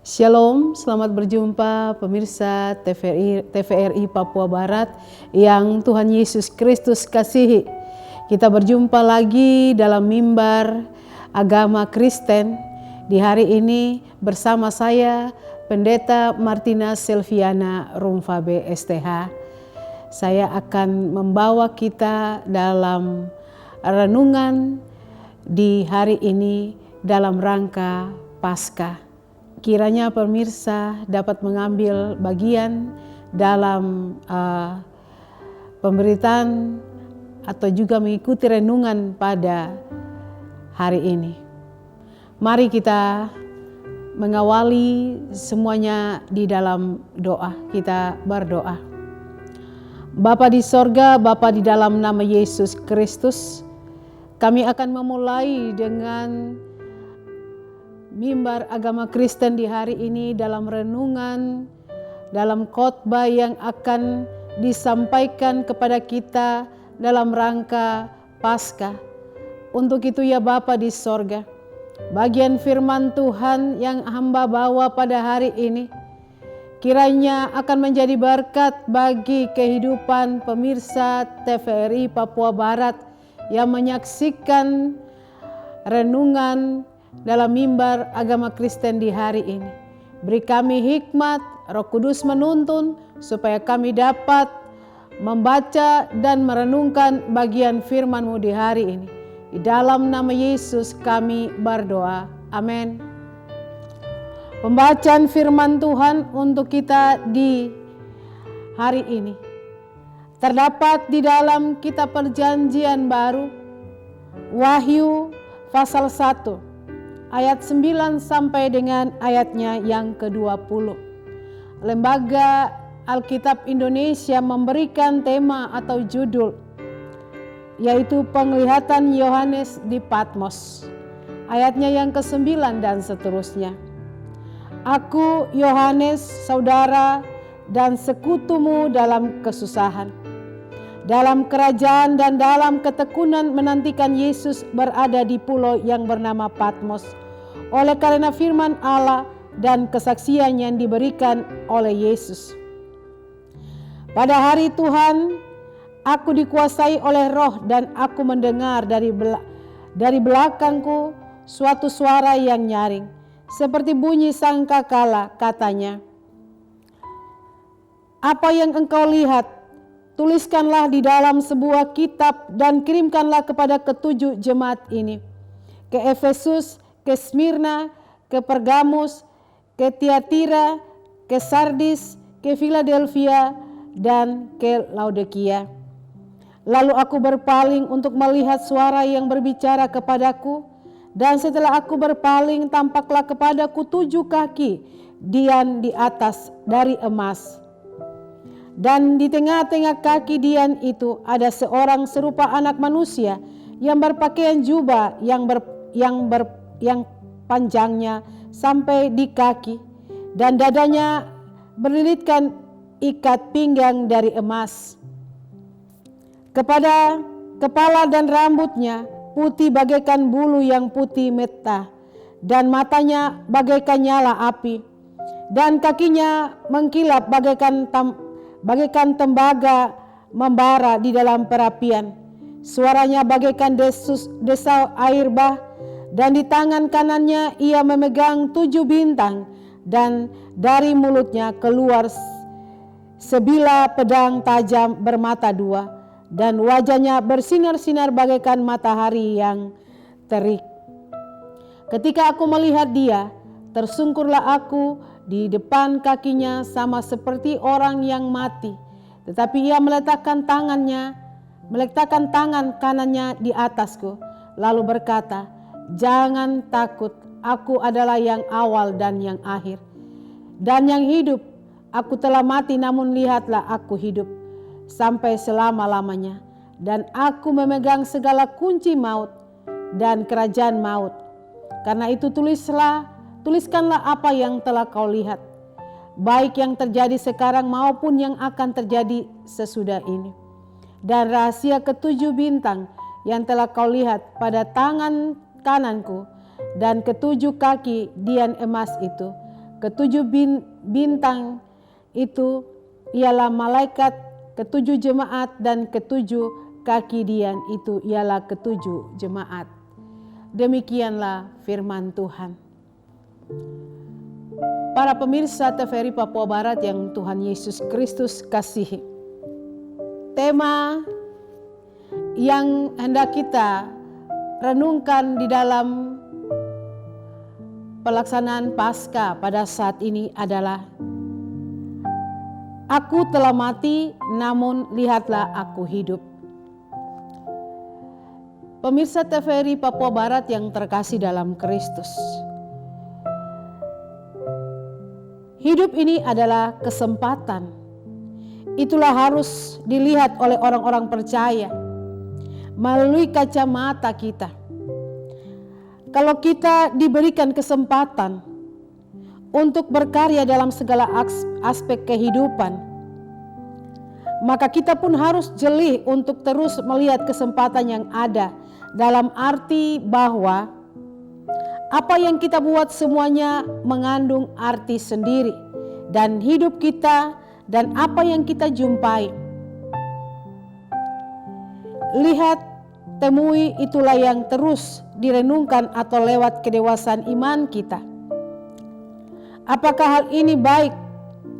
Shalom, selamat berjumpa pemirsa TVRI Papua Barat yang Tuhan Yesus Kristus kasihi. Kita berjumpa lagi dalam mimbar agama Kristen di hari ini bersama saya Pendeta Martina Silviana Rumfabe STH. Saya akan membawa kita dalam renungan di hari ini dalam rangka Paskah. Kiranya pemirsa dapat mengambil bagian dalam pemberitaan atau juga mengikuti renungan pada hari ini. Mari kita mengawali semuanya di dalam doa. Kita berdoa. Bapa di sorga, Bapa di dalam nama Yesus Kristus, kami akan memulai dengan mimbar agama Kristen di hari ini dalam renungan, dalam khotbah yang akan disampaikan kepada kita dalam rangka Paskah. Untuk itu ya Bapa di sorga, bagian firman Tuhan yang hamba bawa pada hari ini, kiranya akan menjadi berkat bagi kehidupan pemirsa TVRI Papua Barat yang menyaksikan renungan dalam mimbar agama Kristen di hari ini. Beri kami hikmat, Roh Kudus menuntun supaya kami dapat membaca dan merenungkan bagian firman-Mu di hari ini. Di dalam nama Yesus kami berdoa. Amin. Pembacaan firman Tuhan untuk kita di hari ini terdapat di dalam kitab Perjanjian Baru, Wahyu pasal 1. Ayat 9 sampai dengan ayatnya yang ke-20. Lembaga Alkitab Indonesia memberikan tema atau judul yaitu penglihatan Yohanes di Patmos. Ayatnya yang ke-9 dan seterusnya. Aku Yohanes, saudara dan sekutumu dalam kesusahan, dalam kerajaan dan dalam ketekunan menantikan Yesus berada di pulau yang bernama Patmos oleh karena firman Allah dan kesaksian yang diberikan oleh Yesus. Pada hari Tuhan, aku dikuasai oleh Roh dan aku mendengar dari belakangku suatu suara yang nyaring, seperti bunyi sangkakala, katanya, "Apa yang engkau lihat, tuliskanlah di dalam sebuah kitab dan kirimkanlah kepada ketujuh jemaat ini, ke Efesus, ke Smyrna, ke Pergamus, ke Tiatira, ke Sardis, ke Philadelphia, dan ke Laodikia." Lalu aku berpaling untuk melihat suara yang berbicara kepadaku, dan setelah aku berpaling tampaklah kepadaku 7 kaki dian di atas dari emas. Dan di tengah-tengah kaki dian itu ada seorang serupa anak manusia yang berpakaian jubah yang panjangnya sampai di kaki, dan dadanya berlilitkan ikat pinggang dari emas. Kepada kepala dan rambutnya putih bagaikan bulu yang putih meta, dan matanya bagaikan nyala api, dan kakinya mengkilap bagaikan tembaga membara di dalam perapian. Suaranya bagaikan desau air bah, dan di tangan kanannya ia memegang 7 bintang, dan dari mulutnya keluar sebilah pedang tajam bermata 2, dan wajahnya bersinar-sinar bagaikan matahari yang terik. Ketika aku melihat dia, tersungkurlah aku di depan kakinya sama seperti orang yang mati. Tetapi ia meletakkan tangan kanannya di atasku, lalu berkata, "Jangan takut, aku adalah yang awal dan yang akhir, dan yang hidup. Aku telah mati, namun lihatlah aku hidup sampai selama-lamanya, dan aku memegang segala kunci maut dan kerajaan maut. Karena itu tuliskanlah apa yang telah kau lihat, baik yang terjadi sekarang maupun yang akan terjadi sesudah ini. Dan rahasia ke7 bintang yang telah kau lihat pada tangan kananku dan ke7 kaki dian emas itu, Ketujuh bintang itu ialah malaikat, ketujuh jemaat, dan ketujuh kaki dian itu ialah ketujuh jemaat. Demikianlah firman Tuhan. Para pemirsa TVRI Papua Barat yang Tuhan Yesus Kristus kasihi, tema yang hendak kita renungkan di dalam pelaksanaan Paskah pada saat ini adalah Aku telah mati, namun lihatlah aku hidup. Pemirsa TVRI Papua Barat yang terkasih dalam Kristus, hidup ini adalah kesempatan. Itulah harus dilihat oleh orang-orang percaya melalui kacamata kita. Kalau kita diberikan kesempatan untuk berkarya dalam segala aspek kehidupan, maka kita pun harus jeli untuk terus melihat kesempatan yang ada, dalam arti bahwa apa yang kita buat semuanya mengandung arti sendiri, dan hidup kita dan apa yang kita jumpai. Lihat, temui, itulah yang terus direnungkan atau lewat kedewasaan iman kita. Apakah hal ini baik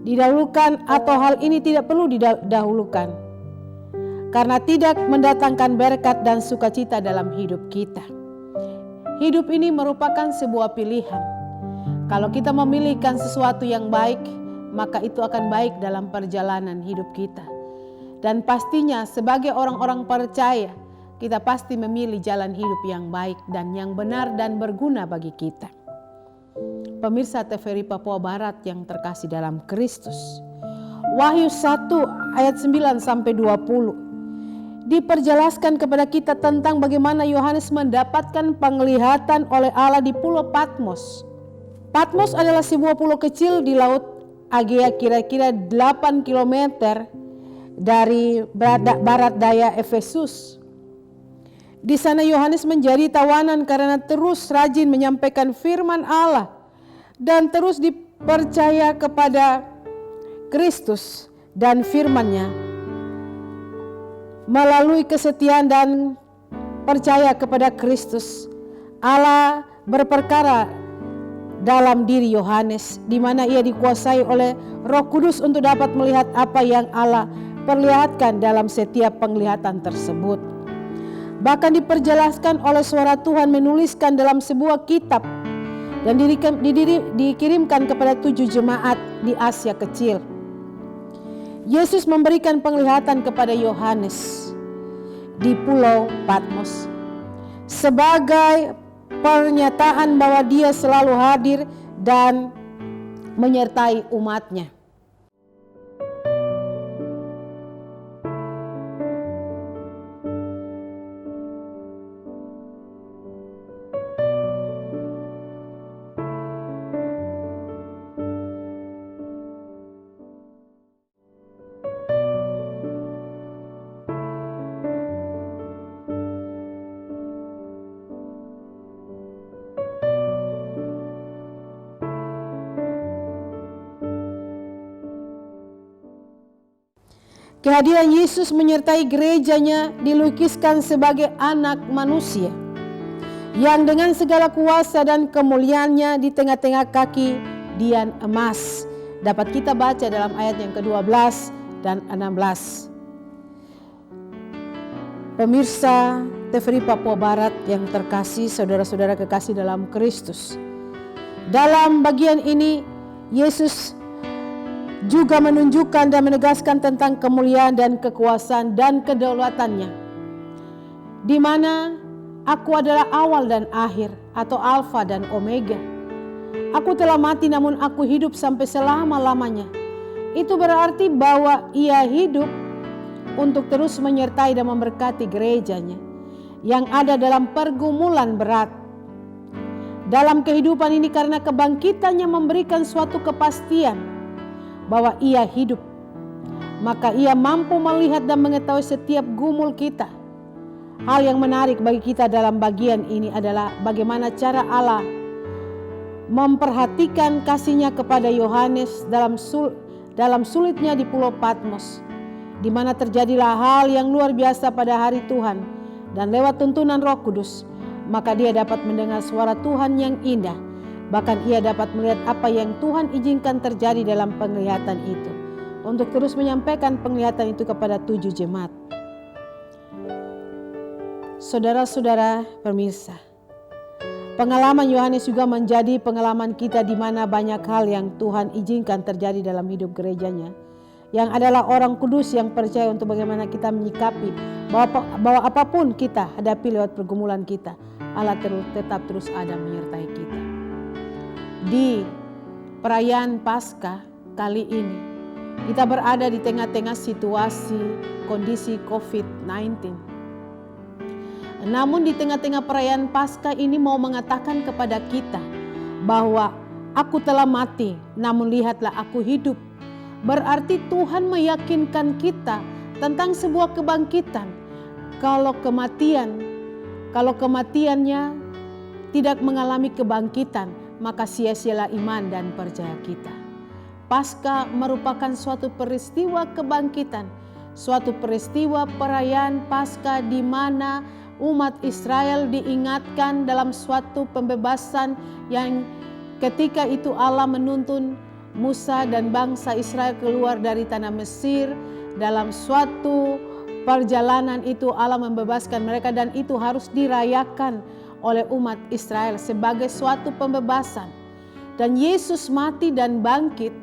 didahulukan atau hal ini tidak perlu didahulukan? Karena tidak mendatangkan berkat dan sukacita dalam hidup kita. Hidup ini merupakan sebuah pilihan. Kalau kita memilihkan sesuatu yang baik, maka itu akan baik dalam perjalanan hidup kita. Dan pastinya sebagai orang-orang percaya, kita pasti memilih jalan hidup yang baik dan yang benar dan berguna bagi kita. Pemirsa TVRI Papua Barat yang terkasih dalam Kristus, Wahyu 1 ayat 9 sampai 20 diperjelaskan kepada kita tentang bagaimana Yohanes mendapatkan penglihatan oleh Allah di Pulau Patmos. Patmos adalah sebuah pulau kecil di Laut Egea, kira-kira 8 km dari barat daya Efesus. Di sana Yohanes menjadi tawanan karena terus rajin menyampaikan firman Allah dan terus dipercaya kepada Kristus dan firman-Nya. Melalui kesetiaan dan percaya kepada Kristus, Allah berperkara dalam diri Yohanes, di mana ia dikuasai oleh Roh Kudus untuk dapat melihat apa yang Allah perlihatkan dalam setiap penglihatan tersebut. Bahkan diperjelaskan oleh suara Tuhan menuliskan dalam sebuah kitab dan dikirimkan kepada 7 jemaat di Asia Kecil. Yesus memberikan penglihatan kepada Yohanes di Pulau Patmos sebagai pernyataan bahwa Dia selalu hadir dan menyertai umat-Nya. Kehadiran Yesus menyertai gerejanya dilukiskan sebagai anak manusia yang dengan segala kuasa dan kemuliaannya di tengah-tengah kaki dian emas. Dapat kita baca dalam ayat yang ke-12 dan 16. Pemirsa TVRI Papua Barat yang terkasih, saudara-saudara kekasih dalam Kristus. Dalam bagian ini Yesus juga menunjukkan dan menegaskan tentang kemuliaan dan kekuasaan dan kedaulatannya, di mana aku adalah awal dan akhir atau alfa dan omega. Aku telah mati namun aku hidup sampai selama-lamanya. Itu berarti bahwa Ia hidup untuk terus menyertai dan memberkati gerejanya yang ada dalam pergumulan berat. Dalam kehidupan ini, karena kebangkitannya memberikan suatu kepastian bahwa Ia hidup, maka Ia mampu melihat dan mengetahui setiap gumul kita. Hal yang menarik bagi kita dalam bagian ini adalah bagaimana cara Allah memperhatikan kasih-Nya kepada Yohanes dalam sulitnya di Pulau Patmos, di mana terjadilah hal yang luar biasa pada hari Tuhan, dan lewat tuntunan Roh Kudus, maka dia dapat mendengar suara Tuhan yang indah. Bahkan ia dapat melihat apa yang Tuhan izinkan terjadi dalam penglihatan itu, untuk terus menyampaikan penglihatan itu kepada 7 jemaat. Saudara-saudara pemirsa, pengalaman Yohanes juga menjadi pengalaman kita, di mana banyak hal yang Tuhan izinkan terjadi dalam hidup gerejanya, yang adalah orang kudus yang percaya untuk bagaimana kita menyikapi bahwa apapun kita hadapi lewat pergumulan kita, Allah tetap terus ada menyertai kita. Di perayaan Paskah kali ini, kita berada di tengah-tengah situasi kondisi COVID-19. Namun di tengah-tengah perayaan Paskah ini mau mengatakan kepada kita bahwa aku telah mati, namun lihatlah aku hidup. Berarti Tuhan meyakinkan kita tentang sebuah kebangkitan. Kalau kematiannya tidak mengalami kebangkitan, maka sia-sialah iman dan percaya kita. Paskah merupakan suatu peristiwa kebangkitan, suatu peristiwa perayaan Paskah di mana umat Israel diingatkan dalam suatu pembebasan yang ketika itu Allah menuntun Musa dan bangsa Israel keluar dari tanah Mesir. Dalam suatu perjalanan itu Allah membebaskan mereka, dan itu harus dirayakan oleh umat Israel sebagai suatu pembebasan. Dan Yesus mati dan bangkit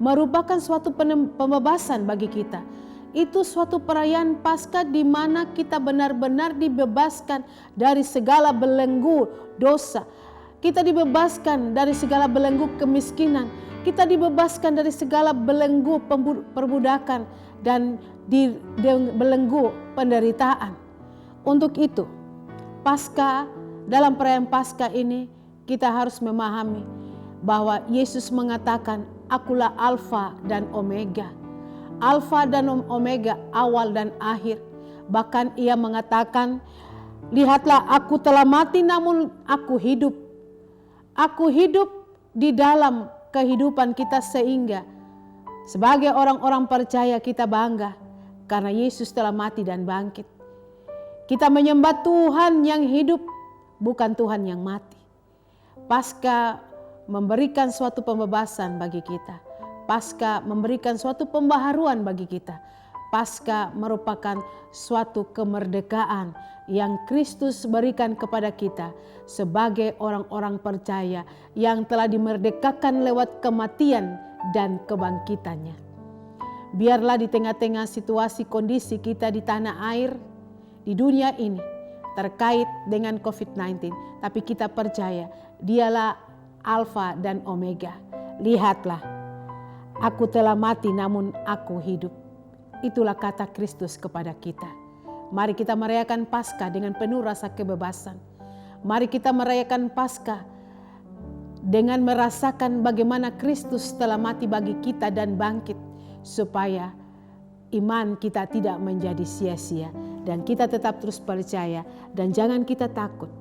merupakan suatu pembebasan bagi kita. Itu suatu perayaan Paskah di mana kita benar-benar dibebaskan dari segala belenggu dosa. Kita dibebaskan dari segala belenggu kemiskinan. Kita dibebaskan dari segala belenggu perbudakan dan belenggu penderitaan. Untuk itu, dalam perayaan Paskah ini kita harus memahami bahwa Yesus mengatakan, akulah Alfa dan Omega. Alfa dan Omega, awal dan akhir. Bahkan ia mengatakan, lihatlah aku telah mati namun aku hidup. Aku hidup di dalam kehidupan kita, sehingga sebagai orang-orang percaya kita bangga karena Yesus telah mati dan bangkit. Kita menyembah Tuhan yang hidup, bukan Tuhan yang mati. Paskah memberikan suatu pembebasan bagi kita. Paskah memberikan suatu pembaharuan bagi kita. Paskah merupakan suatu kemerdekaan yang Kristus berikan kepada kita sebagai orang-orang percaya yang telah dimerdekakan lewat kematian dan kebangkitannya. Biarlah di tengah-tengah situasi kondisi kita di tanah air, di dunia ini terkait dengan COVID-19, tapi kita percaya Dialah Alfa dan Omega. Lihatlah, aku telah mati namun aku hidup. Itulah kata Kristus kepada kita. Mari kita merayakan Paskah dengan penuh rasa kebebasan. Mari kita merayakan Paskah dengan merasakan bagaimana Kristus telah mati bagi kita dan bangkit, supaya iman kita tidak menjadi sia-sia dan kita tetap terus percaya, dan jangan kita takut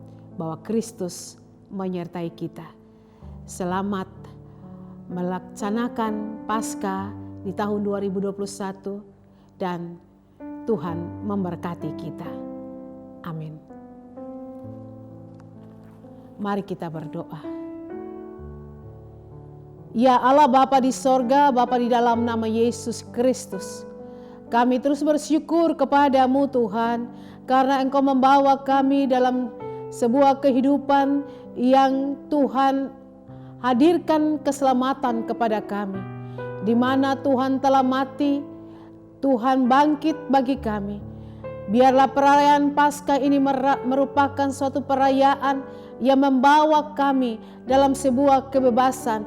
bahwa Kristus menyertai kita. Selamat melaksanakan Paskah di tahun 2021 dan Tuhan memberkati kita. Amin. Mari kita berdoa. Ya Allah Bapa di sorga, Bapa di dalam nama Yesus Kristus, kami terus bersyukur kepadamu Tuhan, karena Engkau membawa kami dalam sebuah kehidupan yang Tuhan hadirkan keselamatan kepada kami. Di mana Tuhan telah mati, Tuhan bangkit bagi kami. Biarlah perayaan Paskah ini merupakan suatu perayaan yang membawa kami dalam sebuah kebebasan.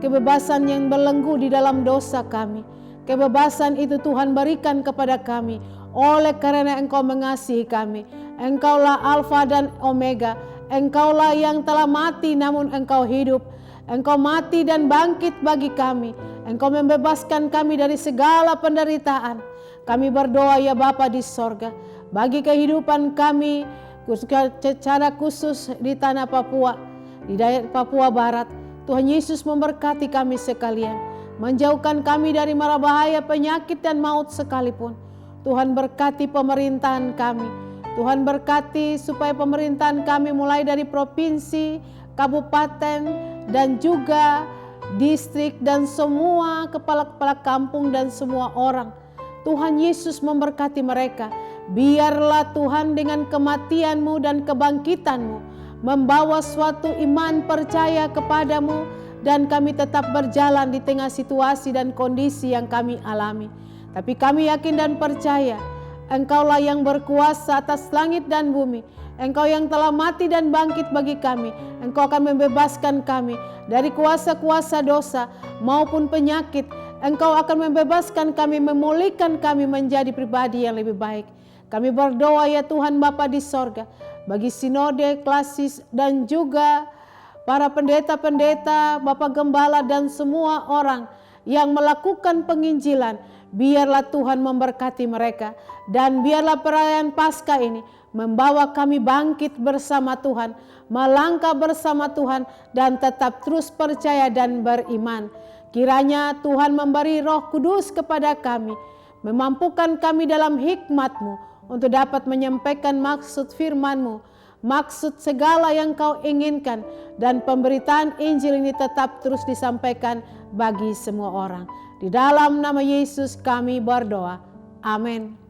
Kebebasan yang belenggu di dalam dosa kami. Kebebasan itu Tuhan berikan kepada kami oleh karena Engkau mengasihi kami. Engkaulah Alfa dan Omega. Engkaulah yang telah mati namun Engkau hidup. Engkau mati dan bangkit bagi kami. Engkau membebaskan kami dari segala penderitaan. Kami berdoa ya Bapa di sorga, bagi kehidupan kami secara khusus di tanah Papua, di daerah Papua Barat. Tuhan Yesus memberkati kami sekalian, menjauhkan kami dari mara bahaya, penyakit dan maut sekalipun. Tuhan berkati pemerintahan kami. Tuhan berkati supaya pemerintahan kami mulai dari provinsi, kabupaten, dan juga distrik, dan semua kepala-kepala kampung dan semua orang. Tuhan Yesus memberkati mereka. Biarlah Tuhan dengan kematian-Mu dan kebangkitan-Mu membawa suatu iman percaya kepadamu, dan kami tetap berjalan di tengah situasi dan kondisi yang kami alami. Tapi kami yakin dan percaya Engkaulah yang berkuasa atas langit dan bumi. Engkau yang telah mati dan bangkit bagi kami. Engkau akan membebaskan kami dari kuasa-kuasa dosa maupun penyakit. Engkau akan membebaskan kami, memulihkan kami menjadi pribadi yang lebih baik. Kami berdoa ya Tuhan Bapa di sorga, bagi sinode, klasis, dan juga para pendeta-pendeta, Bapak Gembala, dan semua orang yang melakukan penginjilan. Biarlah Tuhan memberkati mereka, dan biarlah perayaan Paskah ini membawa kami bangkit bersama Tuhan, melangkah bersama Tuhan, dan tetap terus percaya dan beriman. Kiranya Tuhan memberi Roh Kudus kepada kami, memampukan kami dalam hikmat-Mu untuk dapat menyampaikan maksud firman-Mu, maksud segala yang Kau inginkan, dan pemberitaan Injil ini tetap terus disampaikan bagi semua orang. Di dalam nama Yesus kami berdoa. Amin.